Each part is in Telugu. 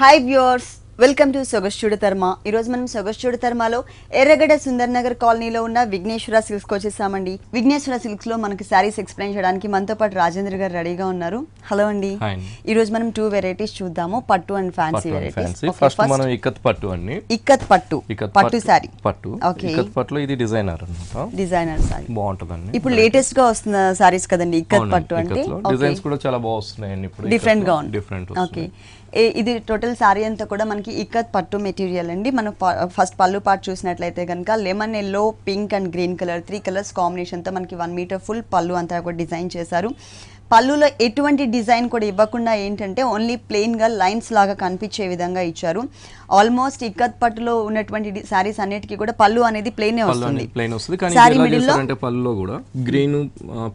Hi viewers, వెల్కమ్ టు సొగస్చుడు తర్మ. ఈ రోజు మనం సొగస్చుడు తర్మలో ఎర్రగడ్డ సుందర్ నగర్ కాలనీలో ఉన్న విఘ్నేశ్వర సిల్క్స్ కి వచ్చేసామండి. విఘ్నేశ్వర సిల్క్స్ లో మనకి సారీస్ ఎక్స్ప్లెయిన్ చేయడానికి మనతో పాటు రాజేంద్ర గారు రెడీగా ఉన్నారు. హలో అండి. ఈ రోజు మనం 2 వెరైటీస్ చూద్దాము, పట్టు అండ్ ఫ్యాన్సీ వెరైటీస్. ఫస్ట్ మనం ఇక్కత్ పట్టు అండి. ఇక్కత్ పట్టు సారీ. పట్టు ఇక్కత్ పట్టులో ఇది డిజైనర్ అన్నమాట. డిజైనర్ సారీ బాగుంటదండి. ఇప్పుడు లేటెస్ట్ గా వస్తున్న సారీస్ కదండి ఇక్కత్ పట్టు అంటే. డిజైన్స్ కూడా చాలా బాగున్నాయండి ఇప్పుడు. డిఫరెంట్ గా ఉంది. డిఫరెంట్. ఓకే, ఇది టోటల్ సారీ అంతా కూడా మనకి ఇక్కత్ పట్టు మెటీరియల్ అండి. మనం ఫస్ట్ పళ్ళు పార్ట్ చూసినట్లయితే కనుక lemon yellow, pink and green colour 3 colours కాంబినేషన్తో మనకి 1 మీటర్ ఫుల్ పళ్ళు అంతా కూడా డిజైన్ చేశారు. పళ్ళులో ఎటువంటి డిజైన్ కూడా ఇవ్వకుండా ఏంటంటే ఓన్లీ ప్లెయిన్గా లైన్స్ లాగా కనిపించే విధంగా ఇచ్చారు. ఆల్మోస్ట్ ఇక్కత్ పట్టులో ఉన్నటువంటి సారీస్ అన్నిటికీ కూడా పళ్ళు అనేది ప్లెయినే వస్తుంది. సారీ మిడిల్ లో పళ్ళులో కూడా గ్రీన్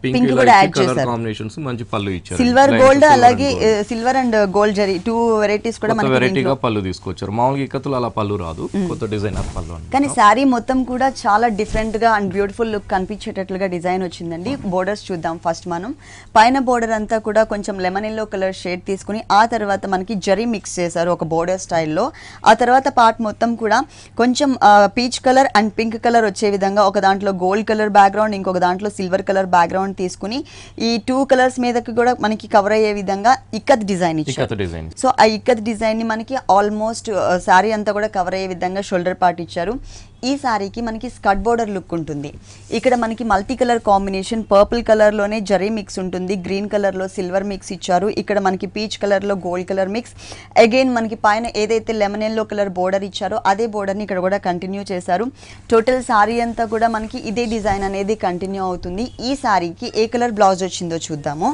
పింక్ కూడా యాడ్ చేశారు. కాంబినేషన్స్ మంచి పళ్ళు ఇచ్చారు. సిల్వర్ గోల్డ్ అలాగే silver and gold zari 2 varieties కూడా మనకి వెరైటీగా పళ్ళు తీసుకొచ్చారు. మామూలుగా ఇక్కత్తులో అలా పళ్ళు రాదు, కొత్త డిజైనర్ పళ్ళు. కానీ సారీ మొత్తం కూడా చాలా డిఫరెంట్ గా అండ్ బ్యూటిఫుల్ లుక్ కనిపించేటట్లుగా డిజైన్ వచ్చిందండి. బోర్డర్స్ చూద్దాం. ఫస్ట్ మనం పైన బోర్డర్ అంతా కూడా కొంచెం లెమన్ ఎల్లో కలర్ షేడ్ తీసుకుని ఆ తర్వాత మనకి జరీ మిక్స్ చేశారు ఒక బోర్డర్ స్టైల్లో. ఆ తర్వాత పార్ట్ మొత్తం కూడా కొంచెం peach colour and pink colour వచ్చే విధంగా ఒక దాంట్లో గోల్డ్ కలర్ బ్యాక్గ్రౌండ్, ఇంకొక దాంట్లో సిల్వర్ కలర్ బ్యాక్గ్రౌండ్ తీసుకుని ఈ 2 కలర్స్ మీదకి కూడా మనకి కవర్ అయ్యే విధంగా ఇక్కత్ డిజైన్ ఇచ్చారు. సో ఆ ఇక్కత్ డిజైన్ ని మనకి ఆల్మోస్ట్ సారీ అంతా కూడా కవర్ అయ్యే విధంగా షోల్డర్ పార్ట్ ఇచ్చారు. ఈ సారీకి మనకి స్కర్ట్ బోర్డర్ లుక్ ఉంటుంది. ఇక్కడ మనకి మల్టీ కలర్ కాంబినేషన్, పర్పుల్ కలర్లోనే జరీ మిక్స్ ఉంటుంది, గ్రీన్ కలర్లో సిల్వర్ మిక్స్ ఇచ్చారు. ఇక్కడ మనకి పీచ్ కలర్లో గోల్డ్ కలర్ మిక్స్. అగైన్ మనకి పైన ఏదైతే లెమన్ ఎల్లో కలర్ బోర్డర్ ఇచ్చారో అదే బోర్డర్ని ఇక్కడ కూడా కంటిన్యూ చేశారు. టోటల్ సారీ అంతా కూడా మనకి ఇదే డిజైన్ అనేది కంటిన్యూ అవుతుంది. ఈ సారీకి ఏ కలర్ బ్లౌజ్ వచ్చిందో చూద్దాము.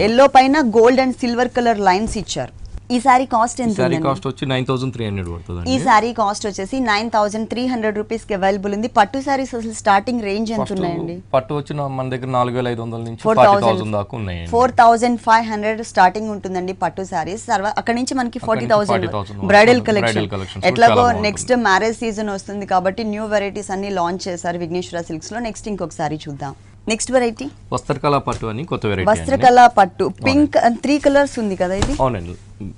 ఎల్లో పైన gold and silver colour lines ఇచ్చారు. ఈ సారీ కాస్ట్ ఎంత? కాస్ట్ వచ్చి 9300 పడుతుంది. ఈ సారీ కాస్ట్ వచ్చేసి 9300 రూపీస్ కి అవైలబుల్ ఉంది. పట్టు సారీస్ అసలు స్టార్టింగ్ రేంజ్ ఎంత ఉన్నాయండి? పట్టు వచ్చి మన దగ్గర 4500 నుంచి 40,000 దాకా ఉన్నాయి. 4500 స్టార్టింగ్ ఉంటుందండి పట్టు సారీస్. అక్కడ నుంచి మనకి 40,000 బ్రైడల్ కలెక్షన్. ఎట్లాగో నెక్స్ట్ మ్యారేజ్ సీజన్ వస్తుంది కాబట్టి న్యూ వెరైటీస్ అన్ని లాంచ్ చేశారు విఘ్నేశ్వర సిల్క్స్ లో. నెక్స్ట్ ఇంకొక సారీ చూద్దాం. నెక్స్ట్ వెరైటీ వస్త్రకళ పట్టు అని కొత్త వెరైటీ. వస్త్రకళ పట్టు పింక్ 3 కలర్స్ ఉంది కదా ఇది. అవునండి,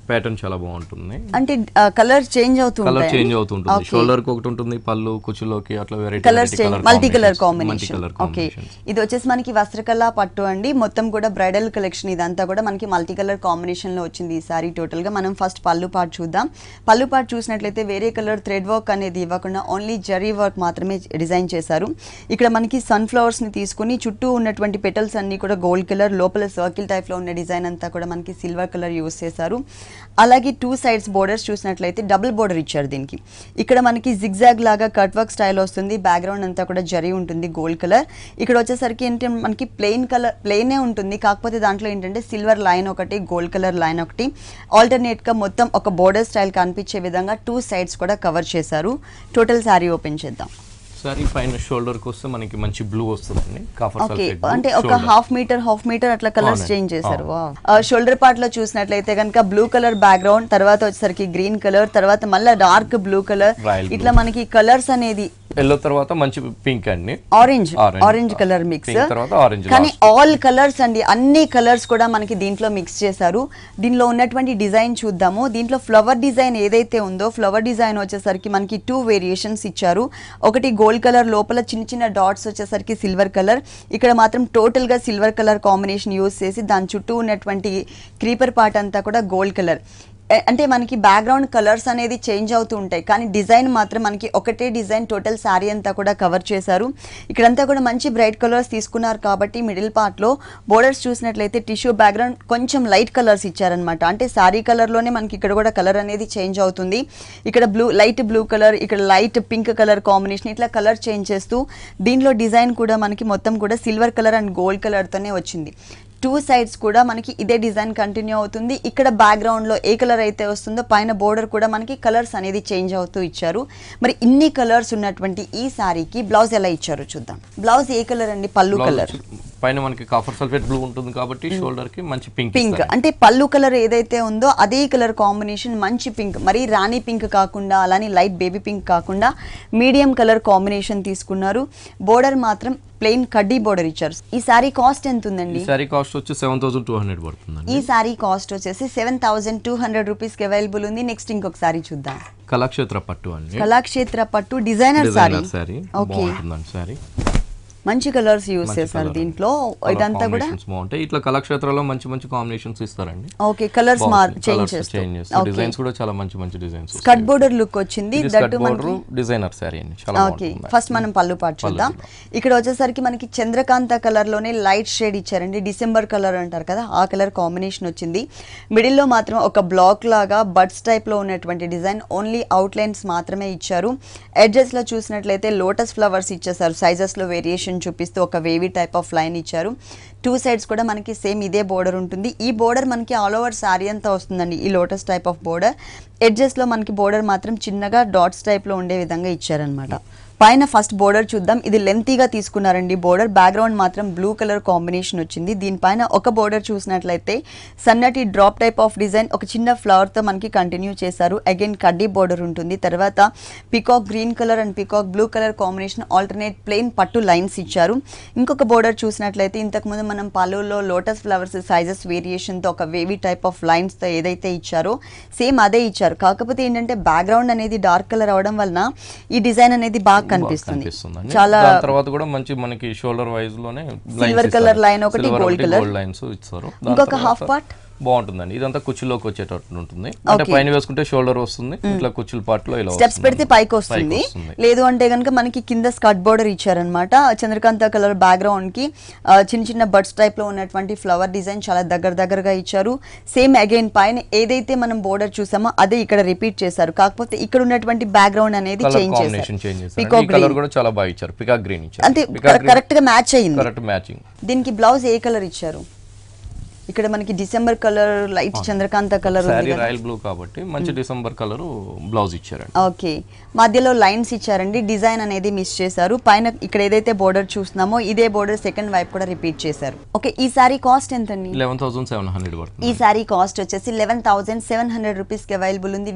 ప్యాటర్న్ చాలా బాగుంటుంది. అంటే కలర్ చేంజ్ అవుతుంది. షోల్డర్ కి ఒకటి ఉంటుంది, పళ్ళు కుచ్చులోకి అట్లా variety colours change, multi colour combination. Okay, ఇది వచ్చేసి మనకి వస్త్రకళ పట్టు అండి. మొత్తం కూడా బ్రైడల్ కలెక్షన్. ఇదంతా కూడా మనకి మల్టీ కలర్ కాంబినేషన్ లో వచ్చింది ఈ సారీ టోటల్ గా. మనం ఫస్ట్ పళ్ళు పార్ట్ చూద్దాం. పళ్ళు పార్ట్ చూసినట్లయితే వేరే కలర్ థ్రెడ్ వర్క్ అనేది ఇవ్వకుండా ఓన్లీ జరీ వర్క్ మాత్రమే డిజైన్ చేశారు. ఇక్కడ మనకి సన్ ఫ్లవర్స్ ని తీసుకుని చుట్టూ ఉన్నటువంటి పెటల్స్ అన్ని కూడా గోల్డ్ కలర్, లోపల సర్కిల్ టైప్ లో ఉన్న డిజైన్ అంతా కూడా మనకి సిల్వర్ కలర్ యూస్ చేశారు. అలాగే 2 సైడ్స్ బోర్డర్స్ చూసినట్లయితే డబుల్ బోర్డర్ ఇచ్చారు దీనికి. ఇక్కడ మనకి జిగ్జాగ్ లాగా కట్ వర్క్ స్టైల్ వస్తుంది. బ్యాక్గ్రౌండ్ అంతా కూడా జరీ ఉంటుంది గోల్డ్ కలర్. ఇక్కడ వచ్చేసరికి ఏంటంటే మనకి ప్లెయినే ఉంటుంది, కాకపోతే దాంట్లో ఏంటంటే సిల్వర్ లైన్ ఒకటి, గోల్డ్ కలర్ లైన్ ఒకటి, ఆల్టర్నేట్ గా మొత్తం ఒక బోర్డర్ స్టైల్ కనిపించే విధంగా 2 సైడ్స్ కూడా కవర్ చేశారు. టోటల్ సారీ ఓపెన్ చేద్దాం. సారీ పైన షోల్డర్ కి వస్తే మనకి మంచి బ్లూ వస్తుందండి. అంటే ఒక హాఫ్ మీటర్ అట్లా కలర్స్ చేంజ్ చేశారు. షోల్డర్ పార్ట్ లో చూసినట్లయితే కనుక బ్లూ కలర్ బ్యాక్గ్రౌండ్, తర్వాత వచ్చేసరికి గ్రీన్ కలర్, తర్వాత మళ్ళీ డార్క్ బ్లూ కలర్, ఇట్లా మనకి కలర్స్ అనేది ఎల్లో తర్వాత మంచి పింక్ అండి, ఆరెంజ్ కలర్ మిక్స్. కానీ ఆల్ కలర్స్ అండి, అన్ని కలర్స్ కూడా మనకి దీంట్లో మిక్స్ చేశారు. దీనిలో ఉన్నటువంటి డిజైన్ చూద్దాము. దీంట్లో ఫ్లవర్ డిజైన్ ఏదైతే ఉందో ఫ్లవర్ డిజైన్ వచ్చేసరికి మనకి 2 వేరియేషన్స్ ఇచ్చారు. ఒకటి గోల్డ్ కలర్, లోపల చిన్న చిన్న డాట్స్ వచ్చేసరికి సిల్వర్ కలర్. ఇక్కడ మాత్రం టోటల్ గా సిల్వర్ కలర్ కాంబినేషన్ యూజ్ చేసి దాని చుట్టూ ఉన్నటువంటి క్రీపర్ పార్ట్ అంతా కూడా గోల్డ్ కలర్. అంటే మనకి బ్యాక్గ్రౌండ్ కలర్స్ అనేది చేంజ్ అవుతూ ఉంటాయి, కానీ డిజైన్ మాత్రం మనకి ఒకటే డిజైన్ టోటల్ శారీ అంతా కూడా కవర్ చేశారు. ఇక్కడంతా కూడా మంచి బ్రైట్ కలర్స్ తీసుకున్నారు కాబట్టి మిడిల్ పార్ట్లో బోర్డర్స్ చూసినట్లయితే టిష్యూ బ్యాక్గ్రౌండ్ కొంచెం లైట్ కలర్స్ ఇచ్చారనమాట. అంటే శారీ కలర్లోనే మనకి ఇక్కడ కూడా కలర్ అనేది చేంజ్ అవుతుంది. ఇక్కడ లైట్ బ్లూ కలర్, ఇక్కడ లైట్ పింక్ కలర్ కాంబినేషన్, ఇట్లా కలర్ చేంజ్ చేస్తూ దీనిలో డిజైన్ కూడా మనకి మొత్తం కూడా సిల్వర్ కలర్ అండ్ గోల్డ్ కలర్తోనే వచ్చింది. 2 సైడ్స్ కూడా మనకి ఇదే డిజైన్ కంటిన్యూ అవుతుంది. ఇక్కడ బ్యాక్గ్రౌండ్ లో ఏ కలర్ అయితే వస్తుందో పైన బోర్డర్ కూడా మనకి కలర్స్ అనేది చేంజ్ అవుతూ ఇచ్చారు. మరి ఇన్ని కలర్స్ ఉన్నటువంటి ఈ సారీకి బ్లౌజ్ ఎలా ఇచ్చారో చూద్దాం. బ్లౌజ్ ఏ కలర్ అండి? పళ్ళు కలర్. పైన మనకి కాపర్ సల్ఫేట్ బ్లూ ఉంటుంది కాబట్టి షోల్డర్ కి మంచి పింక్. అంటే పళ్ళు కలర్ ఏదైతే ఉందో అదే కలర్ కాంబినేషన్ మంచి పింక్, మరి రాణి పింక్ కాకుండా అలానే లైట్ బేబీ పింక్ కాకుండా మీడియం కలర్ కాంబినేషన్ తీసుకున్నారు. బోర్డర్ మాత్రం ప్లెయిన్ కడ్డీ బోర్డర్ ఇచ్చారు. ఈ సారీ కాస్ట్ ఎంత ఉందండి? ఈ సారీ కాస్ట్ వచ్చి 7200 పడుతుందండి. ఈ సారీ కాస్ట్ వచ్చేసి 7200 రూపీస్ కి అవైలబుల్ ఉంది. నెక్స్ట్ ఇంకొక సారీ చూద్దాం. కళాక్షేత్ర పట్టు అండి. కళాక్షేత్ర పట్టు డిజైనర్ సారీ. ఓకే, బాగుంటుందండి సారీ. మంచి కలర్స్ యూస్ చేశారు దీంట్లో. ఇదంతా కూడా బాగుంటాయి. ఇట్లా కళాక్షేత్రలో మంచి మంచి కాంబినేషన్స్ ఇస్తారండి. ఓకే, కలర్స్ చేంజ్ చేస్తారు. డిజైన్స్ కూడా చాలా మంచి మంచి డిజైన్స్. స్కర్ట్ బోర్డర్ లుక్ వచ్చింది. దట్టు మనకి డిజైనర్ సారీ అండి, చాలా బాగుంటుంది. ఓకే, ఫస్ట్ మనం పళ్ళు పార్ట్ చూద్దాం. ఇక్కడ వచ్చేసరికి మనకి చంద్రకాంత కలర్ లోనే లైట్ షేడ్ ఇచ్చారండి. డిసెంబర్ కలర్ అంటారు కదా, ఆ కలర్ కాంబినేషన్ వచ్చింది. మిడిల్ లో మాత్రం ఒక బ్లాక్ లాగా బడ్స్ టైప్ లో ఉన్నటువంటి డిజైన్, ఓన్లీ అవుట్ లైన్స్ మాత్రమే ఇచ్చారు. ఎడ్జెస్ లో చూసినట్లయితే లోటస్ ఫ్లవర్స్ ఇచ్చేసారు. సైజెస్ లో వేరియేషన్ చూపిస్తూ ఒక వేవీ టైప్ ఆఫ్ లైన్ ఇచ్చారు. టూ సైడ్స్ కూడా మనకి సేమ్ ఇదే బోర్డర్ ఉంటుంది. ఈ బోర్డర్ మనకి ఆల్ ఓవర్ సారీ అంతా వస్తుందండి, ఈ lotus type of border. Edges లో మనకి బోర్డర్ మాత్రం చిన్నగా డాట్స్ టైప్ లో ఉండే విధంగా ఇచ్చారనమాట. పైన ఫస్ట్ బోర్డర్ చూద్దాం. ఇది లెంతీగా తీసుకున్నారండి బోర్డర్. బ్యాక్గ్రౌండ్ మాత్రం బ్లూ కలర్ కాంబినేషన్ వచ్చింది. దీనిపైన ఒక బోర్డర్ చూసినట్లయితే సన్నటి డ్రాప్ టైప్ ఆఫ్ డిజైన్ ఒక చిన్న ఫ్లవర్ తో మనకి కంటిన్యూ చేశారు. అగైన్ కడ్డీ బోర్డర్ ఉంటుంది. తర్వాత peacock green colour and peacock blue colour combination alternate plain పట్టు లైన్స్ ఇచ్చారు. ఇంకొక బోర్డర్ చూసినట్లయితే ఇంతకుముందు మనం పళ్ళులో లోటస్ ఫ్లవర్స్ సైజెస్ వేరియేషన్ తో ఒక వేవీ టైప్ ఆఫ్ లైన్స్ తో ఏదైతే ఇచ్చారో సేమ్ అదే ఇచ్చారు. కాకపోతే ఏంటంటే బ్యాక్గ్రౌండ్ అనేది డార్క్ కలర్ అవడం వలన ఈ డిజైన్ అనేది బాగా కనిపిస్తుంది. చాలా తర్వాత కూడా మంచి మనకి షోల్డర్ వైజ్ లోనే సిల్వర్ కలర్ లైన్ ఒకటి గోల్డ్ కలర్ లైన్స్ ఇస్తారు. ఇంకొక హాఫ్ పార్ట్ బాగుంటుందండి. ఇదంతా కుర్చీలోకి వచ్చేటట్టు ఉంటుంది. అంటే పైన వేసుకుంటే షోల్డర్ వస్తుంది, ఇట్లా కుర్చీల పార్ట్ లో ఇలా స్టెప్స్ పెడితే పైకి వస్తుంది. లేదు అంటే గనుక మనకి కింద స్కర్ట్ బోర్డర్ ఇచ్చారనమాట. చంద్రకాంత కలర్ బ్యాక్గ్రౌండ్ కి చిన్న చిన్న బర్డ్స్ టైప్ లో ఉన్నటువంటి ఫ్లవర్ డిజైన్ చాలా దగ్గరగా ఇచ్చారు. సేమ్ అగైన్ పైన ఏదైతే మనం బోర్డర్ చూసామో అదే ఇక్కడ రిపీట్ చేశారు. కాకపోతే ఇక్కడ ఉన్నటువంటి బ్యాక్గ్రౌండ్ అనేది చేంజ్ చేశారు. పికాక్ కలర్ కూడా చాలా బాగా ఇచ్చారు. పికాక్ గ్రీన్ ఇచ్చారు. అంటే కరెక్ట్ గా మ్యాచ్ అయ్యింది. Correct matching. దీనికి బ్లౌజ్ ఏ కలర్ ఇచ్చారు? ఇక్కడ మనకి December colour light Chandrakanta colour sorry royal blue కాబట్టి మంచి డిసెంబర్ కలర్ బ్లౌజ్ ఇచ్చారండి. ఓకే, మధ్యలో లైన్స్ ఇచ్చారండి. డిజైన్ అనేది మిస్ చేశారు. పైన ఇక్కడ ఏదైతే బోర్డర్ చూస్తున్నామో ఇదే బోర్డర్ సెకండ్ వైపు కూడా రిపీట్ చేశారు. ఓకే, ఈ సారీ కాస్ట్ ఎంత అండి? 11,700 పడుతుంది. ఈ సారీ కాస్ట్ వచ్చేసి 11,700 రూపీస్ కి అవైలబుల్ ఉంది.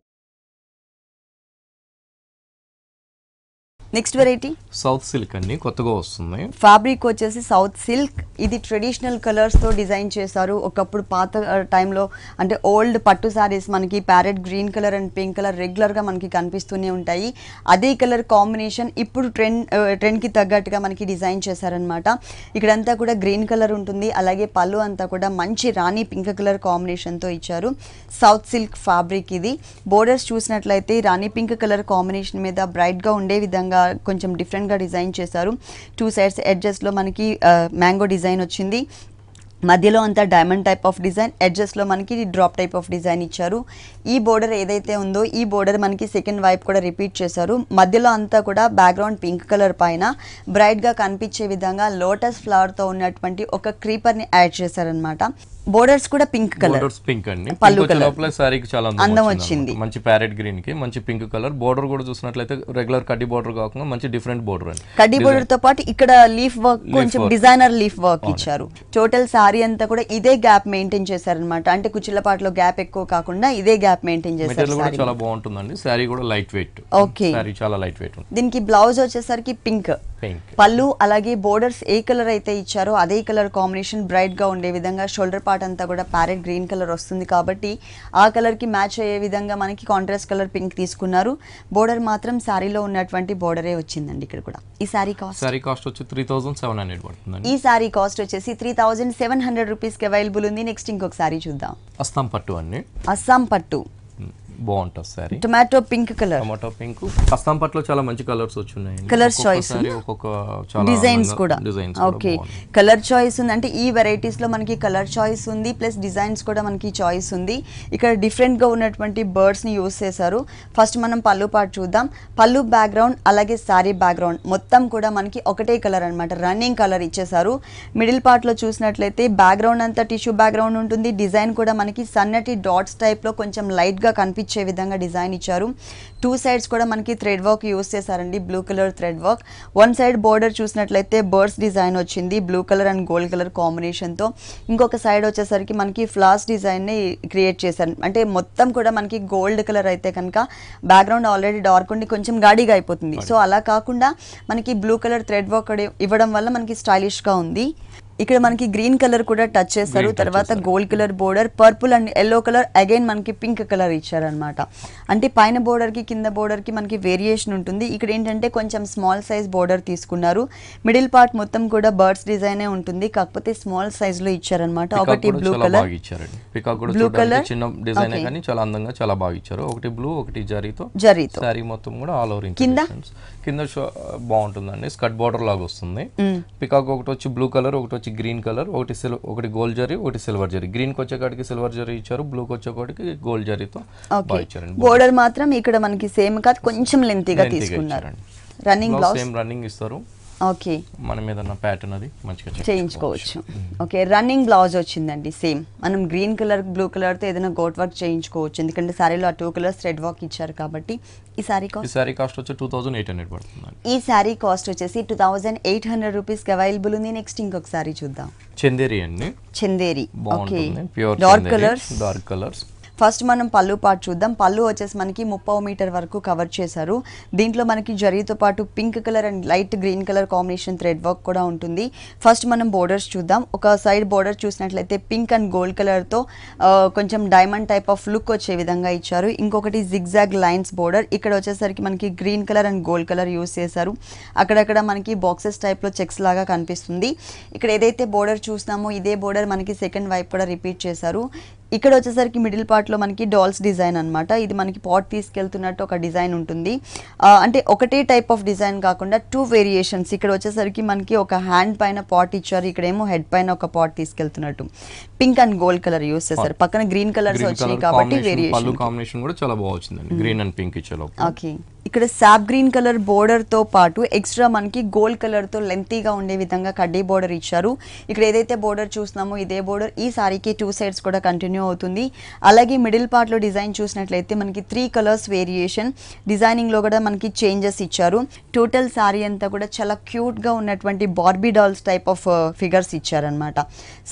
నెక్స్ట్ వెరైటీ సౌత్ సిల్క్ అండి, కొత్తగా వస్తుంది. ఫ్యాబ్రిక్ వచ్చేసి సౌత్ సిల్క్. ఇది ట్రెడిషనల్ కలర్స్ తో డిజైన్ చేశారు. ఒకప్పుడు పాత టైంలో అంటే ఓల్డ్ పట్టు సారీస్ మనకి parrot green colour and pink colour regular గా మనకి కనిపిస్తూనే ఉంటాయి. అదే కలర్ కాంబినేషన్ ఇప్పుడు ట్రెండ్ కి తగ్గట్టుగా మనకి డిజైన్ చేశారనమాట. ఇక్కడంతా కూడా గ్రీన్ కలర్ ఉంటుంది. అలాగే పళ్ళు అంతా కూడా మంచి రాణి పింక్ కలర్ కాంబినేషన్ తో ఇచ్చారు. సౌత్ సిల్క్ ఫ్యాబ్రిక్ ఇది. బోర్డర్స్ చూసినట్లయితే రాణి పింక్ కలర్ కాంబినేషన్ మీద బ్రైట్ గా ఉండే విధంగా కొంచెం డిఫరెంట్ గా డిజైన్ చేశారు. టూ సైడ్స్ ఎడ్జెస్ లో మనకి మ్యాంగో డిజైన్ వచ్చింది. మధ్యలో అంతా diamond type of design, edges లో మనకి డ్రాప్ టైప్ ఆఫ్ డిజైన్ ఇచ్చారు. ఈ బోర్డర్ ఏదైతే ఉందో ఈ బోర్డర్ మనకి సెకండ్ వైపు కూడా రిపీట్ చేశారు. మధ్యలో అంతా కూడా బ్యాక్గ్రౌండ్ పింక్ కలర్ పైన బ్రైట్ గా కనిపించే విధంగా లోటస్ ఫ్లవర్ తో ఉన్నటువంటి ఒక క్రీపర్ ని యాడ్ చేశారనమాట. బోర్డర్స్ కూడా పింక్ కలర్, పింక్ అండి. పళ్ళు కలర్ సారీకి చాలా అందం వచ్చింది. మంచి ప్యారెట్ గ్రీన్ కి మంచి పింక్ కలర్. బోర్డర్ కూడా చూసినట్లయితే రెగ్యులర్ కడ్డీ బోర్డర్ కాకుండా మంచి డిఫరెంట్ బోర్డర్ అండి. కడ్డీ బోర్డర్ తో పాటు ఇక్కడ లీఫ్ వర్క్, కొంచెం డిజైనర్ లీఫ్ వర్క్ ఇచ్చారు. టోటల్ సారీ అంతా కూడా ఇదే గ్యాప్ మెయింటైన్ చేశారనమాట. అంటే కుచ్చిళ్ళపాట్లో గ్యాప్ ఎక్కువ కాకుండా ఇదే గ్యాప్ మెయింటైన్ చేశారు. చాలా బాగుంటుందండి. సారీ కూడా లైట్ వెయిట్. ఓకే, సారీ చాలా లైట్ వెయిట్. దీనికి బ్లౌజ్ వచ్చేసరికి పింక్ పళ్ళు. అలాగే బోర్డర్స్ ఏ కలర్ అయితే ఇచ్చారో అదే కలర్ కాంబినేషన్ బ్రైట్ గా ఉండే విధంగా షోల్డర్ పార్ట్ అంతా కూడా ప్యారెట్ గ్రీన్ కలర్ వస్తుంది కాబట్టి ఆ కలర్ కి మ్యాచ్ అయ్యే విధంగా మనకి కాంట్రాస్ట్ కలర్ పింక్ తీసుకున్నారు. బోర్డర్ మాత్రం సారీలో ఉన్నటువంటి బోర్డరే వచ్చిందండి ఇక్కడ కూడా. ఈ సారీ కాస్ట్ వచ్చి 3,700 పడుతుంది. ఈ సారీ కాస్ట్ వచ్చేసి 3,700 రూపీస్ కి అవైలబుల్ ఉంది. నెక్స్ట్ ఇంకొక సారీ చూద్దాం. అస్సాం పట్టు అండి. అస్సాం పట్టు బాగుంటుంది sari. Tomato pink colour. Tomato pink. Assam పట్లో చాలా మంచి కలర్స్ వచ్చున్నాయి. కలర్ చాయిస్, డిజైన్స్ కూడా. ఓకే, కలర్ చాయిస్ ఉంది. అంటే ఈ వెరైటీస్ లో మనకి కలర్ చాయిస్ ఉంది, ప్లస్ డిజైన్స్ కూడా మనకి చాయిస్ ఉంది. ఇక్కడ డిఫరెంట్ గా ఉన్నటువంటి బర్డ్స్ ని యూస్ చేశారు. ఫస్ట్ మనం పళ్ళు పార్ట్ చూద్దాం. పళ్ళు బ్యాక్గ్రౌండ్ అలాగే సారీ బ్యాక్గ్రౌండ్ మొత్తం కూడా మనకి ఒకటే కలర్ అనమాట, రన్నింగ్ కలర్ ఇచ్చేసారు. మిడిల్ పార్ట్ లో చూసినట్లయితే బ్యాక్గ్రౌండ్ అంతా టిష్యూ బ్యాక్గ్రౌండ్ ఉంటుంది. డిజైన్ కూడా మనకి సన్నటి డాట్స్ టైప్ లో కొంచెం లైట్ గా కనిపించే ఇచ్చే విధంగా డిజైన్ ఇచ్చారు. 2 సైడ్స్ కూడా మనకి థ్రెడ్ వర్క్ యూస్ చేశారండి, blue colour thread work. 1 side border చూసినట్లయితే బర్డ్స్ డిజైన్ వచ్చింది blue colour and gold colour కాంబినేషన్తో. ఇంకొక సైడ్ వచ్చేసరికి మనకి ఫ్లాస్ డిజైన్ని క్రియేట్ చేశారు. అంటే మొత్తం కూడా మనకి గోల్డ్ కలర్ అయితే కనుక బ్యాక్గ్రౌండ్ ఆల్రెడీ డార్క్ ఉండి కొంచెం గాడిగా అయిపోతుంది. సో అలా కాకుండా మనకి బ్లూ కలర్ థ్రెడ్ వర్క్ ఇవ్వడం వల్ల మనకి స్టైలిష్గా ఉంది. ఇక్కడ మనకి గ్రీన్ కలర్ కూడా టచ్ చేస్తారు. తర్వాత gold colour border, purple and yellow colour, again మనకి పింక్ కలర్ ఇచ్చారనమాట. అంటే పైన బోర్డర్కి కింద బోర్డర్కి మనకి వేరియేషన్ ఉంటుంది. ఇక్కడ ఏంటంటే కొంచెం స్మాల్ సైజ్ బోర్డర్ తీసుకున్నారు. మిడిల్ పార్ట్ మొత్తం కూడా బర్డ్స్ డిజైనే ఉంటుంది, కాకపోతే స్మాల్ సైజ్ లో ఇచ్చారనమాట. ఒకటి బ్లూ కలర్, బ్లూ కలర్ చిన్న డిజైన్ కానీ చాలా అందంగా చాలా బాగా ఇచ్చారు. ఒకటి బ్లూ, ఒకటి జరీతో సారీ మొత్తం కూడా ఆల్ ఓవర్. కింద బాగుంటుందండి, స్కర్ట్ బోర్డర్ లాగా వస్తుంది. పికాక్ ఒకటి వచ్చి బ్లూ కలర్, ఒకటి వచ్చి గ్రీన్ కలర్, ఒకటి గోల్డ్ జరీ, ఒకటి సిల్వర్ జరీ. గ్రీన్ కి వచ్చేకాడికి సిల్వర్ జరీ ఇచ్చారు, బ్లూ కి వచ్చేకాడికి గోల్డ్ జరీతో బాగా ఇచ్చారండి. బోర్డర్ మాత్రం ఇక్కడ మనకి సేమ్ కాదు, కొంచెం లెంతీగా తీసుకున్నారు. రన్నింగ్ బ్లౌజ్ సేమ్ రన్నింగ్ ఇస్తారు. ఓకే, మనం ఏదన్నా ప్యాటర్న్ అది మంచిగా చేయించుకోవచ్చు. ఓకే, రన్నింగ్ బ్లౌజ్ వచ్చిందండి సేమ్. మనం గ్రీన్ కలర్ బ్లూ కలర్ తో ఏదైనా గోట్ వర్క్ చేయించుకోవచ్చు, ఎందుకంటే సారీలో ఆ 2 కలర్స్ థ్రెడ్ వర్క్ ఇచ్చారు కాబట్టి. ఈ సారీ కాస్ట్ వచ్చి 2800 పడుతుంది. ఈ సారీ కాస్ట్ వచ్చేసి 2800 రూపీస్ కి అవైలబుల్ ఉంది. నెక్స్ట్ ఇంకొక సారీ చూద్దాం. చందేరి అండి, Chanderi. Okay, pure dark colours. First మనం పళ్ళు పార్ట్ చూద్దాం. పళ్ళు వచ్చేసి మనకి 30 మీటర్ వరకు కవర్ చేశారు. దీంట్లో మనకి జరీతో పాటు pink colour and light green colour combination thread work కూడా ఉంటుంది. ఫస్ట్ మనం బోర్డర్స్ చూద్దాం. ఒక సైడ్ బోర్డర్ చూసినట్లయితే పింక్ అండ్ గోల్డ్ కలర్తో కొంచెం డైమండ్ టైప్ ఆఫ్ లుక్ వచ్చే విధంగా ఇచ్చారు. ఇంకొకటి జిగ్జాగ్ లైన్స్ బోర్డర్. ఇక్కడ వచ్చేసరికి మనకి green colour and gold colour use చేశారు. అక్కడక్కడ మనకి బాక్సెస్ టైప్లో చెక్స్ లాగా కనిపిస్తుంది. ఇక్కడ ఏదైతే బోర్డర్ చూస్తున్నామో ఇదే బోర్డర్ మనకి సెకండ్ వైపు కూడా రిపీట్ చేశారు. ఇక్కడ వచ్చేసరికి మిడిల్ పార్ట్లో మనకి డాల్స్ డిజైన్ అనమాట. ఇది మనకి పాట్ తీసుకెళ్తున్నట్టు ఒక డిజైన్ ఉంటుంది. అంటే ఒకటే టైప్ ఆఫ్ డిజైన్ కాకుండా 2 వేరియేషన్స్. ఇక్కడ వచ్చేసరికి మనకి ఒక హ్యాండ్ పైన పాట్ ఇచ్చారు, ఇక్కడేమో హెడ్ పైన ఒక పాట్ తీసుకెళ్తున్నట్టు. Pink and gold colour use చేశారు. పక్కన గ్రీన్ కలర్స్ వచ్చాయి కాబట్టి వేరియేషన్ కాంబినేషన్ కూడా చాలా బాగా వచ్చిందండి. గ్రీన్ అండ్ పింక్ ఇచ్చారు. ఓకే, ఇక్కడ సాప్ గ్రీన్ కలర్ బోర్డర్ తో పాటు ఎక్స్ట్రా మనకి గోల్డ్ కలర్ తో లెంతీగా ఉండే విధంగా కడ్డీ బోర్డర్ ఇచ్చారు. ఇక్కడ ఏదైతే బోర్డర్ చూస్తున్నామో ఇదే బోర్డర్ ఈ సారీకి 2 సైడ్స్ కూడా కంటిన్యూ అవుతుంది. అలాగే మిడిల్ పార్ట్ లో డిజైన్ చూసినట్లయితే మనకి 3 కలర్స్ వేరియేషన్. డిజైనింగ్ లో కూడా మనకి చేంజెస్ ఇచ్చారు. టోటల్ సారీ అంతా కూడా చాలా క్యూట్ గా ఉన్నటువంటి Barbie dolls type of figures ఇచ్చారనమాట.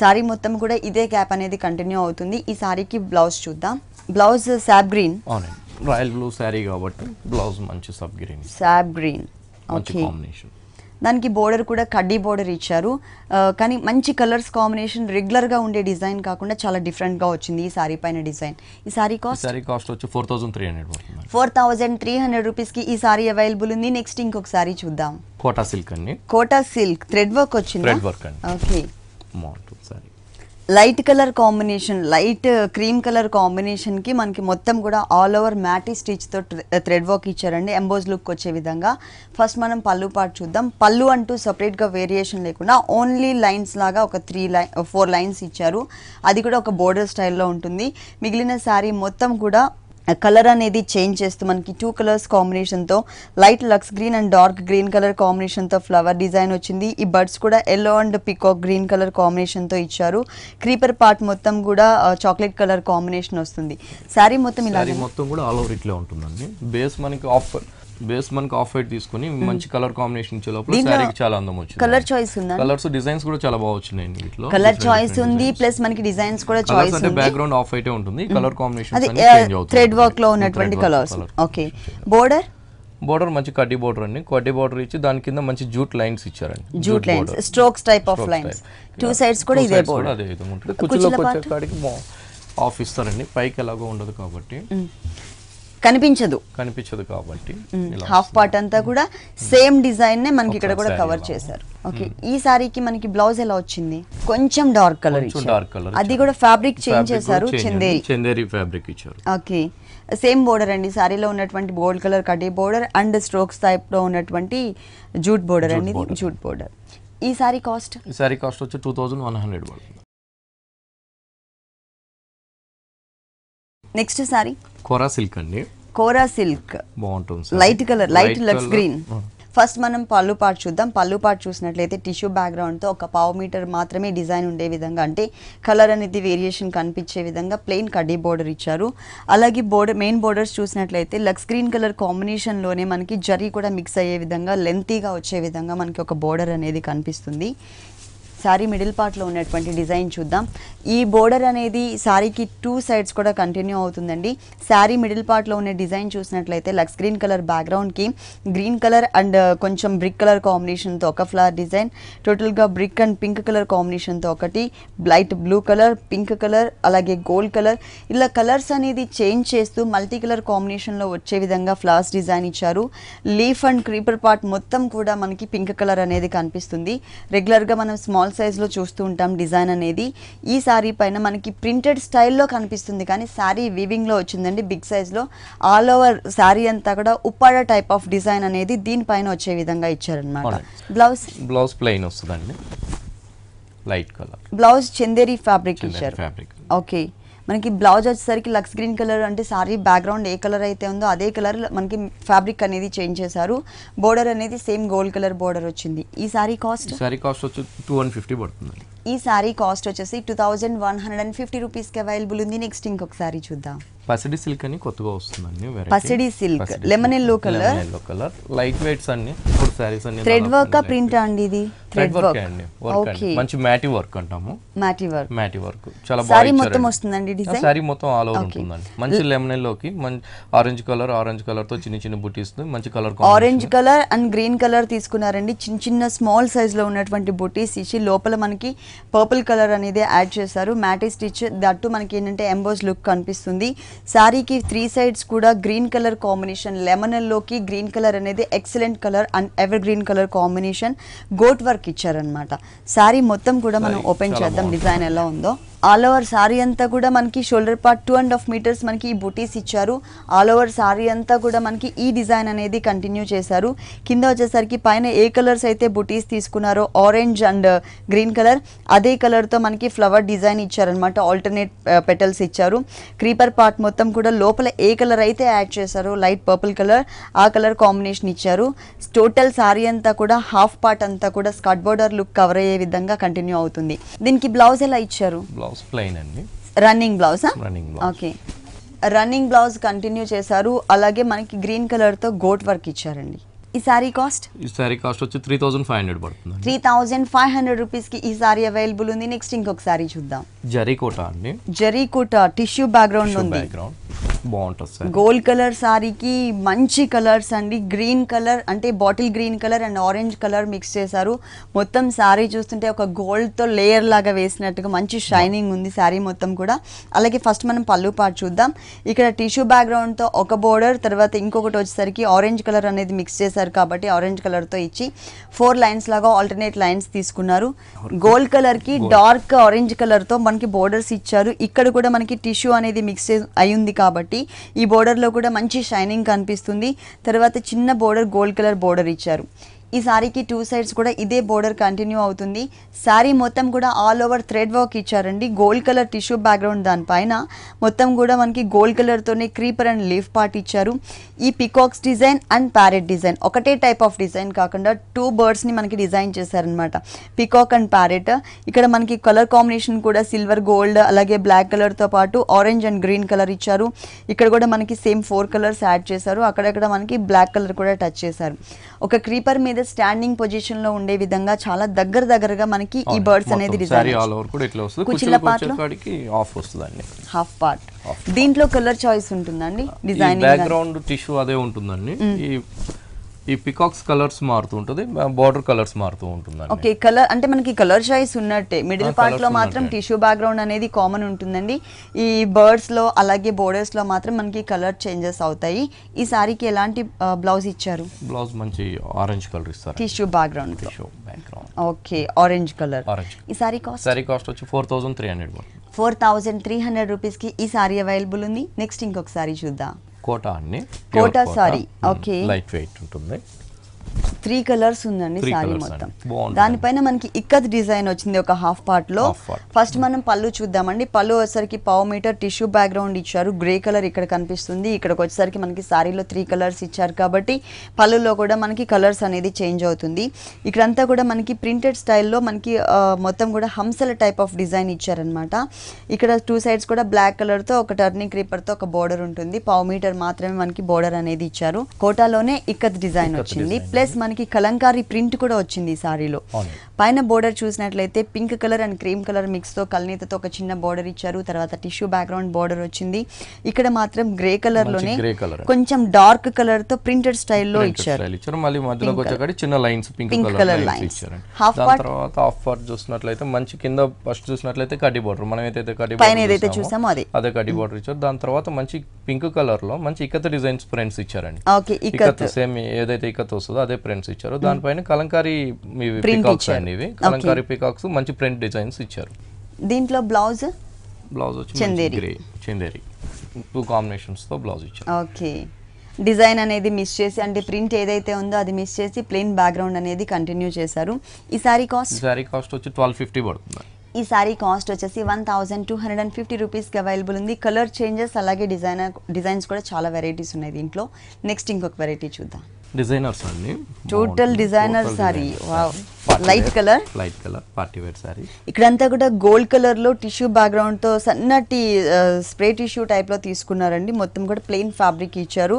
సారీ మొత్తం కూడా ఇదే క్యాప్ అనేది కంటిన్యూ అవుతుంది. ఈ సారీకి బ్లౌజ్ చూద్దాం. బ్లౌజ్ సాప్ గ్రీన్, రాయల్ బ్లూ సారీ కాబట్టి బ్లౌజ్ మంచి సబ్ గ్రీన్, సాప్ గ్రీన్. Okay, combination. దానికి బోర్డర్ కూడా కడ్డీ బోర్డర్ ఇచ్చారు. కానీ మంచి కలర్స్ కాంబినేషన్, రెగ్యులర్ గా ఉండే డిజైన్ కాకుండా చాలా డిఫరెంట్ గా వచ్చింది ఈ సారీ పైన డిజైన్. ఈ సారీ కాస్ట్ వచ్చి 4300 పడుతుంది. 4300 రూపీస్ కి ఈ సారీ అవైలబుల్ ఉంది. నెక్స్ట్ ఇంకొక సారీ చూద్దాం. కోటా సిల్క్ అండి, కోటా సిల్క్ థ్రెడ్ వర్క్ వచ్చింది. థ్రెడ్ వర్క్ అండి. ఓకే, బాగుంటుంది sorry. Light colour combination, light cream colour combination కి మనకి మొత్తం కూడా ఆల్ ఓవర్ మ్యాటీ స్టిచ్ తో థ్రెడ్ వర్క్ ఇచ్చారండి, ఎంబోజ్ లుక్ వచ్చే విధంగా. ఫస్ట్ మనం పళ్ళు పార్ట్ చూద్దాం. పళ్ళు అంటూ సపరేట్ గా వేరియేషన్ లేకుండా ఓన్లీ లైన్స్ లాగా ఒక 4 లైన్స్ ఇచ్చారు. అది కూడా ఒక బోర్డర్ స్టైల్లో ఉంటుంది. మిగిలిన శారీ మొత్తం కూడా కలర్ అనేది చేంజ్ చేస్తూ మనకి 2 కలర్స్ కాంబినేషన్తో light lux green and dark green colour కాంబినేషన్తో ఫ్లవర్ డిజైన్ వచ్చింది. ఈ బర్డ్స్ కూడా yellow and peacock green colour కాంబినేషన్తో ఇచ్చారు. క్రీపర్ పార్ట్ మొత్తం కూడా చాక్లెట్ కలర్ కాంబినేషన్ వస్తుంది. శారీ మొత్తం ఇలా మొత్తం కూడా ఆల్ ఓవర్ ఇట్లా ఉంటుందండి. బేస్ మనకి ఆఫ్ వైట్ తీసుకొని మంచి కలర్ కాంబినేషన్ ఇచ్చే లోపల సారీకి చాలా అందం వచ్చింది. కలర్ చాయిస్ ఉంది, కలర్స్ డిజైన్స్ కూడా చాలా బాగా వచ్చినాయండి. వీటిలో కలర్ చాయిస్ ఉంది, ప్లస్ మనకి డిజైన్స్ కూడా చాయిస్ ఉంది. బ్యాక్గ్రౌండ్ ఆఫ్ వైట్ ఉంటుంది, కలర్ కాంబినేషన్ చేంజ్ అవుతుంది. థ్రెడ్ వర్క్ లో ఉన్నటువంటి కలర్స్. ఓకే, బోర్డర్ మంచి కడ్డీ బోర్డర్ అండి. కడ్డీ బోర్డర్ ఇచ్చి దాని కింద మంచి జూట్ లైన్స్ ఇచ్చారండి. Jute lines, strokes type of lines. 2 sides కూడా ఇదే బోర్డర్. అదే విధంగా ఉంటుంది. కుచ్చులోకి వచ్చే కాడికి ఆఫ్ ఇస్తారండి. పైకి ఎలాగో ఉండదు కాబట్టి కనిపించదు కాబట్టి హాఫ్ పార్ట్ అంతా కూడా సేమ్ డిజైన్ నే మనకి ఇక్కడ కూడా కవర్ చేశారు. ఓకే, ఈ సారీకి మనకి బ్లౌజ్ ఎలా వచ్చింది? కొంచెం డార్క్ కలర్, అది కూడా ఫ్యాబ్రిక్ చేంజ్ చేశారు, చందేరి ఫ్యాబ్రిక్ ఇచ్చారు. ఓకే, సేమ్ బోర్డర్ అండి. సారీలో ఉన్నటువంటి గోల్డ్ కలర్ కడ్డీ బోర్డర్ అండ్ స్ట్రోక్స్ టైప్ లో ఉన్నటువంటి జూట్ బోర్డర్ అండి, జూట్ బోర్డర్. ఈ సారీ కాస్ట్ వచ్చి 2100 పడుతుంది. నెక్స్ట్ సారీ కోరా సిల్క్ అండి. కోరా సిల్క్ బాగుంటుంది, light colour, light lux green. First మనం పళ్ళు పార్ట్ చూద్దాం. పళ్ళు పార్ట్ చూసినట్లయితే టిష్యూ బ్యాక్గ్రౌండ్తో ఒక పావు మీటర్ మాత్రమే డిజైన్ ఉండే విధంగా, అంటే కలర్ అనేది వేరియేషన్ కనిపించే విధంగా ప్లెయిన్ కడ్డీ బోర్డర్ ఇచ్చారు. అలాగే మెయిన్ బోర్డర్స్ చూసినట్లయితే లక్స్ గ్రీన్ కలర్ కాంబినేషన్లోనే మనకి జరీ కూడా మిక్స్ అయ్యే విధంగా, లెంతీగా వచ్చే విధంగా మనకి ఒక బోర్డర్ అనేది కనిపిస్తుంది. శారీ మిడిల్ పార్ట్లో ఉన్నటువంటి డిజైన్ చూద్దాం. ఈ బోర్డర్ అనేది శారీకి 2 సైడ్స్ కూడా కంటిన్యూ అవుతుందండి. శారీ మిడిల్ పార్ట్లో ఉన్న డిజైన్ చూసినట్లయితే లక్స్ గ్రీన్ కలర్ బ్యాక్గ్రౌండ్కి గ్రీన్ కలర్ అండ్ కొంచెం బ్రిక్ కలర్ కాంబినేషన్తో ఒక ఫ్లవర్ డిజైన్, టోటల్గా బ్రిక్ అండ్ పింక్ కలర్ కాంబినేషన్తో ఒకటి, light blue colour, pink colour, అలాగే గోల్డ్ కలర్, ఇలా కలర్స్ అనేది చేంజ్ చేస్తూ మల్టీ కలర్ కాంబినేషన్లో వచ్చే విధంగా ఫ్లవర్స్ డిజైన్ ఇచ్చారు. లీఫ్ అండ్ క్రీపర్ పార్ట్ మొత్తం కూడా మనకి పింక్ కలర్ అనేది కనిపిస్తుంది. రెగ్యులర్గా మనం స్మాల్ సైజ్లో చూస్తూ ఉంటాం డిజైన్ అనేది. ఈ శారీ పైన మనకి ప్రింటెడ్ స్టైల్లో కనిపిస్తుంది, కానీ శారీ వీవింగ్లో వచ్చిందండి బిగ్ సైజ్లో. ఆల్ ఓవర్ శారీ అంతా కూడా ఉప్పాడ టైప్ ఆఫ్ డిజైన్ అనేది దీనిపైన వచ్చే విధంగా ఇచ్చారనమాట. బ్లౌజ్ ప్లెయిన్ వస్తుందండి, light colour blouse Chanderi fabric ఇచ్చారు. ఓకే, మనకి బ్లౌజ్ వచ్చేసరికి లక్స్ గ్రీన్ కలర్, అంటే సారీ బ్యాక్గ్రౌండ్ ఏ కలర్ అయితే ఉందో అదే కలర్ మనకి ఫ్యాబ్రిక్ అనేది చేంజ్ చేశారు. బోర్డర్ అనేది సేమ్ గోల్డ్ కలర్ బోర్డర్ వచ్చింది. ఈ సారీ కాస్ట్ వచ్చి 250 పడుతుంది. ఈ సారీ కాస్ట్ వచ్చేసి 2150 రూపీస్కి అవైలబుల్ ఉంది. నెక్స్ట్ ఇంకొక సారీ చూద్దాం. పసిడి సిల్క్ అని కొత్తగా వస్తుందండి. పసిడి silk lemon yellow colour, light weights అన్ని ఇప్పుడు సారీస్ అన్ని థ్రెడ్ వర్క్ ప్రింట్ అండి. ఇది థ్రెడ్ వర్క్ అండి. ఓకే, మంచి మ్యాటి వర్క్ అంటాము. మ్యాటి వర్క్ చాలా బాగా సారీ మొత్తం వస్తుందండి డిజైన్. సారీ మొత్తం ఆల్ ఓవర్ ఉంటుందండి. మంచి లెమన్ ఎల్లోకి మంచి ఆరెంజ్ కలర్ తో చిన్న చిన్న బుటీస్, మంచి colour orange colour and green colour తీసుకున్నారండి. చిన్న చిన్న స్మాల్ సైజ్ లో ఉన్నటువంటి బుటీస్ ఇచ్చి లోపల మనకి పర్పుల్ కలర్ అనేది యాడ్ చేశారు. మ్యాటీ స్టిచ్, దట్టు మనకి ఏంటంటే ఎంబోస్ లుక్ కనిపిస్తుంది. శారీకి 3 సైడ్స్ కూడా గ్రీన్ కలర్ కాంబినేషన్, లెమన్ ఎల్లోకి గ్రీన్ కలర్ అనేది excellent colour and evergreen colour combination, gota work ఇచ్చారనమాట. శారీ మొత్తం కూడా మనం ఓపెన్ చేద్దాం డిజైన్ ఎలా ఉందో. ఆల్ ఓవర్ సారీ అంతా కూడా మనకి షోల్డర్ పార్ట్ 2.5 మీటర్స్ మనకి ఈ బుటీస్ ఇచ్చారు. ఆల్ ఓవర్ సారీ అంతా కూడా మనకి ఈ డిజైన్ అనేది కంటిన్యూ చేశారు. కింద వచ్చేసరికి పైన ఏ కలర్స్ అయితే బుటీస్ తీసుకున్నారో ఆరెంజ్ అండ్ గ్రీన్ కలర్, అదే కలర్తో మనకి ఫ్లవర్ డిజైన్ ఇచ్చారనమాట. ఆల్టర్నేట్ పెటల్స్ ఇచ్చారు. క్రీపర్ పార్ట్ మొత్తం కూడా లోపల ఏ కలర్ అయితే యాడ్ చేశారో లైట్ పర్పుల్ కలర్, ఆ కలర్ కాంబినేషన్ ఇచ్చారు. టోటల్ సారీ అంతా కూడా హాఫ్ పార్ట్ అంతా కూడా స్కర్ట్ బోర్డర్ లుక్ కవర్ అయ్యే విధంగా కంటిన్యూ అవుతుంది. దీనికి బ్లౌజ్ ఎలా ఇచ్చారు? ప్లెయిన్ అండి, running blouse. Okay, running blouse continue చేశారు. అలాగే మనకి గ్రీన్ కలర్ తో గోట్ వర్క్ ఇచ్చారండి. ఈ సారీ కాస్ట్ వచ్చి 3500 పడుతుంది. 3500 రూపీస్ కి ఈ సారీ అవైలబుల్ ఉంది. నెక్స్ట్ ఇంకొక సారీ చూద్దాం. జరీకోట అండి. జరీకోట టిష్యూ బ్యాక్గ్రౌండ్ ఉంది. బాగుంటుంది. గోల్డ్ కలర్ సారీకి మంచి కలర్స్ అండి. గ్రీన్ కలర్ అంటే bottle green colour and orange colour mix చేశారు. మొత్తం సారీ చూస్తుంటే ఒక గోల్డ్ తో లేయర్ లాగా వేసినట్టుగా మంచి షైనింగ్ ఉంది సారీ మొత్తం కూడా. అలాగే ఫస్ట్ మనం పళ్ళు పార్ట్ చూద్దాం. ఇక్కడ టిష్యూ బ్యాక్గ్రౌండ్ తో ఒక బోర్డర్, తర్వాత ఇంకొకటి వచ్చేసరికి ఆరెంజ్ కలర్ అనేది మిక్స్ చేశారు కాబట్టి ఆరెంజ్ కలర్ తో ఇచ్చి 4 లైన్స్ లాగా ఆల్టర్నేట్ లైన్స్ తీసుకున్నారు. గోల్డ్ కలర్ కి డార్క్ ఆరెంజ్ కలర్ తో మనకి బోర్డర్స్ ఇచ్చారు. ఇక్కడ కూడా మనకి టిష్యూ అనేది మిక్స్ అయ్యింది కాబట్టి ఈ బోర్డర్ లో కూడా మంచి షైనింగ్ కనిపిస్తుంది. తర్వాత చిన్న బోర్డర్ గోల్డ్ కలర్ బోర్డర్ ఇచ్చారు. ఈ సారీకి 2 సైడ్స్ కూడా ఇదే బోర్డర్ కంటిన్యూ అవుతుంది. సారీ మొత్తం కూడా ఆల్ ఓవర్ థ్రెడ్ వర్క్ ఇచ్చారండి. గోల్డ్ కలర్ టిష్యూ బ్యాక్గ్రౌండ్ దానిపైన మొత్తం కూడా మనకి గోల్డ్ కలర్తోనే క్రీపర్ అండ్ లీఫ్ పార్ట్ ఇచ్చారు. ఈ peacocks design and parrot design ఒకటే టైప్ ఆఫ్ డిజైన్ కాకుండా 2 బర్డ్స్ని మనకి డిజైన్ చేశారనమాట. Peacock and parrot. ఇక్కడ మనకి కలర్ కాంబినేషన్ కూడా సిల్వర్ గోల్డ్ అలాగే బ్లాక్ కలర్తో పాటు ఆరెంజ్ అండ్ గ్రీన్ కలర్ ఇచ్చారు. ఇక్కడ కూడా మనకి సేమ్ 4 కలర్స్ యాడ్ చేశారు. అక్కడక్కడ మనకి బ్లాక్ కలర్ కూడా టచ్ చేశారు. ఒక క్రీపర్ మీద స్టాండింగ్ పొజిషన్ లో ఉండే విధంగా చాలా దగ్గరగా మనకి ఈ బర్డ్స్ అనేది డిజైన్ కుచ్చిళ్ళ పార్ట్ లో హాఫ్ పార్ట్. దీంట్లో కలర్ చాయిస్ ఉంటుందండి. డిజైనింగ్ బ్యాక్గ్రౌండ్ టిష్యూ అదే ఉంటుందండి. ఈ పికాక్స్ కలర్స్ మారుతూ ఉంటుంది, బార్డర్ కలర్స్ మారుతూ ఉంటుంది. ఓకే, కలర్ అంటే మనకి కలర్ చాయిస్ ఉన్నట్టే. మిడిల్ పార్ట్ లో మాత్రం టిష్యూ బ్యాక్గ్రౌండ్ అనేది కామన్ ఉంటుందండి. ఈ బర్డ్స్ లో అలాగే బోర్డర్స్ లో మాత్రం మనకి కలర్ చేంజెస్ అవుతాయి. ఈ సారీకి ఎలాంటి బ్లౌజ్ ఇచ్చారు? బ్లౌజ్ మంచి ఆరెంజ్ కలర్ ఇస్తారు. Tissue background. Okay, orange colour. ఈ సారీ కాస్ట్ వచ్చి 4300. 4300 రూపీస్ కి ఈ సారీ అవైలబుల్ ఉంది. నెక్స్ట్ ఇంకొక సారీ చూద్దాం. కోటా అండి. Kota sari. Okay, light weight ఉంటుంది. 3 కలర్స్ ఉందండి సారీ మొత్తం. దానిపైన మనకి ఇక్కత్ డిజైన్ వచ్చింది ఒక హాఫ్ పార్ట్ లో. ఫస్ట్ మనం పళ్ళు చూద్దామండి. పళ్ళు వచ్చేసరికి 1/2 మీటర్ టిష్యూ బ్యాక్గ్రౌండ్ ఇచ్చారు. గ్రే కలర్ ఇక్కడ కనిపిస్తుంది. ఇక్కడికి వచ్చేసరికి మనకి సారీలో 3 కలర్స్ ఇచ్చారు కాబట్టి పళ్ళులో కూడా మనకి కలర్స్ అనేది చేంజ్ అవుతుంది. ఇక్కడంతా కూడా మనకి ప్రింటెడ్ స్టైల్లో మనకి మొత్తం కూడా హంసల టైప్ ఆఫ్ డిజైన్ ఇచ్చారనమాట. ఇక్కడ 2 సైడ్స్ కూడా బ్లాక్ కలర్ తో ఒక టర్నింగ్ క్రీపర్ తో ఒక బోర్డర్ ఉంటుంది. 1/2 మీటర్ మాత్రమే మనకి బోర్డర్ అనేది ఇచ్చారు. కోటాలోనే ఇక్కత్ డిజైన్ వచ్చింది. ప్లస్ మనకి కలంకారీ ప్రింట్ కూడా వచ్చింది ఈ సారీలో. పైన బోర్డర్ చూసినట్లయితే pink colour and cream colour mix తో కల్నీతతో ఒక చిన్న బోర్డర్ ఇచ్చారు. తర్వాత టిష్యూ బ్యాక్గ్రౌండ్ బోర్డర్ వచ్చింది. ఇక్కడ మాత్రం గ్రే కలర్ లోనే కొంచెం డార్క్ కలర్ తో ప్రింటెడ్ స్టైల్లో ఇచ్చారు. మళ్ళీ మధ్యలోకి వచ్చేకాడి చిన్న లైన్స్ పింక్ కలర్ లైన్స్ ఇచ్చారు. తర్వాత హాఫ్ పార్ట్ చూసినట్లయితే మంచి కింద ఫస్ట్ చూసినట్లయితే కడ్డీ బోర్డర్, మనం ఏదైతే కడ్డీ పైన ఏదైతే చూసామో అదే కడ్డీ బోర్డర్ ఇచ్చారు. దాని తర్వాత మంచి పింక్ కలర్ లో మంచి ఇక్కత్ డిజైన్స్ ప్రింట్స్ ఇచ్చారండి. ఇక్కత్ సేమ్ ఏదైతే ఇక్కత్ వస్తుందో అదే ప్రింట్స్ ఇచ్చారు. దానిపైన కలంకారీ పికాక్స్ అండి, ఇవి కలంకారీ పికాక్స్ మంచి ప్రింట్ డిజైన్స్ ఇచ్చారు. దీంట్లో బ్లౌజ్ వచ్చి చందేరి 2 కాంబినేషన్స్ తో బ్లౌజ్ ఇచ్చారు. ఓకే, డిజైన్ అనేది మిస్ చేసి అంటే ప్రింట్ ఏదైతే ఉందో అది మిస్ చేసి ప్లెయిన్ బ్యాక్గ్రౌండ్ అనేది కంటిన్యూ చేశారు. ఈ సారీ కాస్ట్ వచ్చి 1250 పడుతుంది. ఈ సారీ కాస్ట్ వచ్చేసి 1250 రూపీస్కి అవైలబుల్ ఉంది. కలర్ చేంజెస్ అలాగే డిజైన్స్ కూడా చాలా వెరైటీస్ ఉన్నాయి దీంట్లో. నెక్స్ట్ ఇంకొక వెరైటీ చూద్దాం. డిజైనర్స్ అండి, total designer sari. Wow, light colour party wear sari. ఇక్కడంతా కూడా గోల్డ్ కలర్ లో టిష్యూ బ్యాక్గ్రౌండ్ తో సన్నటి స్ప్రే టిష్యూ టైప్ లో తీసుకున్నారండి. మొత్తం కూడా ప్లెయిన్ ఫ్యాబ్రిక్ ఇచ్చారు.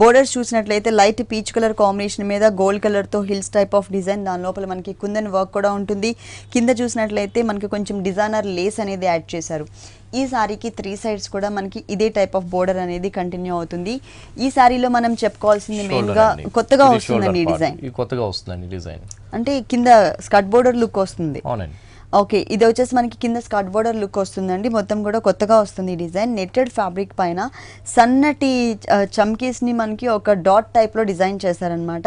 బోర్డర్స్ చూసినట్లయితే లైట్ పీచ్ కలర్ కాంబినేషన్ మీద గోల్డ్ కలర్ తో హిల్స్ టైప్ ఆఫ్ డిజైన్. దాని లోపల మనకి కుందన్ వర్క్ కూడా ఉంటుంది. కింద చూసినట్లయితే మనకి కొంచెం డిజైనర్ లేస్ అనేది యాడ్ చేశారు. ఈ సారీకి 3 సైడ్స్ కూడా మనకి ఇదే టైప్ ఆఫ్ బోర్డర్ అనేది కంటిన్యూ అవుతుంది. ఈ సారీలో మనం చెప్పుకోవాల్సింది మెయిన్ గా కొత్తగా వస్తుందండి ఈ డిజైన్. కొత్తగా వస్తుందండి డిజైన్ అంటే కింద స్కర్ట్ బోర్డర్ లుక్ వస్తుంది. అవునండి. ఓకే, ఇది వచ్చేసి మనకి కింద స్కర్ట్ బోర్డర్ లుక్ వస్తుందండి. మొత్తం కూడా కొత్తగా వస్తుంది ఈ డిజైన్. నెట్టెడ్ ఫ్యాబ్రిక్ పైన సన్నటి చమ్కీస్ ని మనకి ఒక డాట్ టైప్ లో డిజైన్ చేశారనమాట.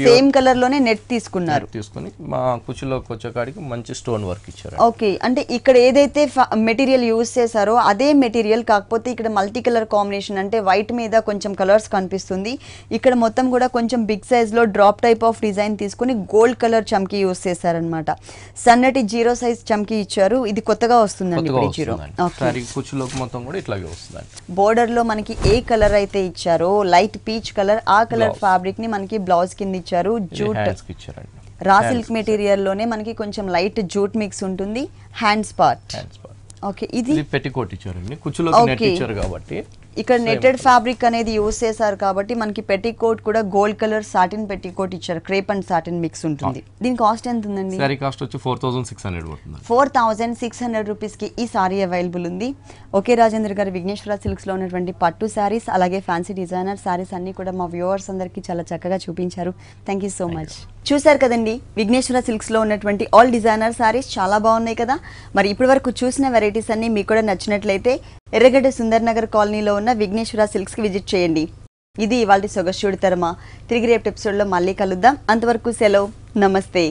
సేమ్ కలర్ లోనే నెట్ తీసుకున్నారు. తీసుకుని మా కుచ్చులోకి వచ్చేకాడికి మంచి స్టోన్ వర్క్ ఇచ్చారు. ఓకే, అంటే ఇక్కడ ఏదైతే మెటీరియల్ యూజ్ చేశారో అదే మెటీరియల్, కాకపోతే ఇక్కడ మల్టీ కలర్ కాంబినేషన్ అంటే వైట్ మీద కొంచెం కలర్స్ కనిపిస్తుంది. ఇక్కడ మొత్తం కూడా కొంచెం బిగ్ సైజ్ లో డ్రాప్ టైప్ ఆఫ్ డిజైన్ తీసుకుని గోల్డ్ కలర్ చమ్కీ యూజ్ చేశారనమాట. సన్నటి 0 సైజ్ చమ్కీ ఇచ్చారు. ఇది కొత్తగా వస్తుందండి. బోర్డర్ లో మనకి ఏ కలర్ అయితే ఇచ్చారో లైట్ పీచ్ కలర్, ఆ కలర్ ఫ్యాబ్రిక్ ని మనకి బ్లౌజ్ కింద ఇచ్చారు. జూట్ రా సిల్క్ మెటీరియల్ లోనే మనకి కొంచెం లైట్ జూట్ మిక్స్ ఉంటుంది. Hands part. ఓకే, ఇది పెట్టికోట్ ఇచ్చారండి. కుచ్చులోకి నెట్ ఇచ్చారు కాబట్టి ఇక్కడ నెట్టెడ్ ఫ్యాబ్రిక్ అనేది యూజ్ చేశారు కాబట్టి మనకి పెట్టికోట్ కూడా గోల్డ్ కలర్ సాటిన్ పెట్టికోట్ ఇచ్చారు. క్రేప్ అండ్ సాటిన్ మిక్స్ ఉంటుంది. దీని కాస్ట్ ఎంత ఉందండి? సారీ కాస్ట్ వచ్చి 4600 పడుతుంది. 4600 రూపీస్ కి ఈ సారీ అవైలబుల్ ఉంది. ఓకే రాజేంద్ర గారు, విఘ్నేశ్వర సిల్క్స్ లో ఉన్నటువంటి పట్టు సారీస్ అలాగే ఫ్యాన్సీ డిజైనర్ సారీస్ అన్ని కూడా మా వ్యూవర్స్ అందరికి చాలా చక్కగా చూపించారు. Thank you so much. చూసారు కదండి, విఘ్నేశ్వర సిల్క్స్ లో ఉన్నటువంటి ఆల్ డిజైనర్ సారీస్ చాలా బాగున్నాయి కదా. మరి ఇప్పటి వరకు చూసిన వెరైటీస్ అన్ని మీకు కూడా నచ్చినట్లయితే ఎర్రగడ్డ సుందర్ నగర్ కాలనీలో ఉన్న విఘ్నేశ్వర సిల్క్స్ కి విజిట్ చేయండి. ఇది ఇవాల్టి సొగస్యుడి తరమా. తిరిగి రేపు ఎపిసోడ్ లో మళ్ళీ కలుద్దాం. అంతవరకు సెలవు, నమస్తే.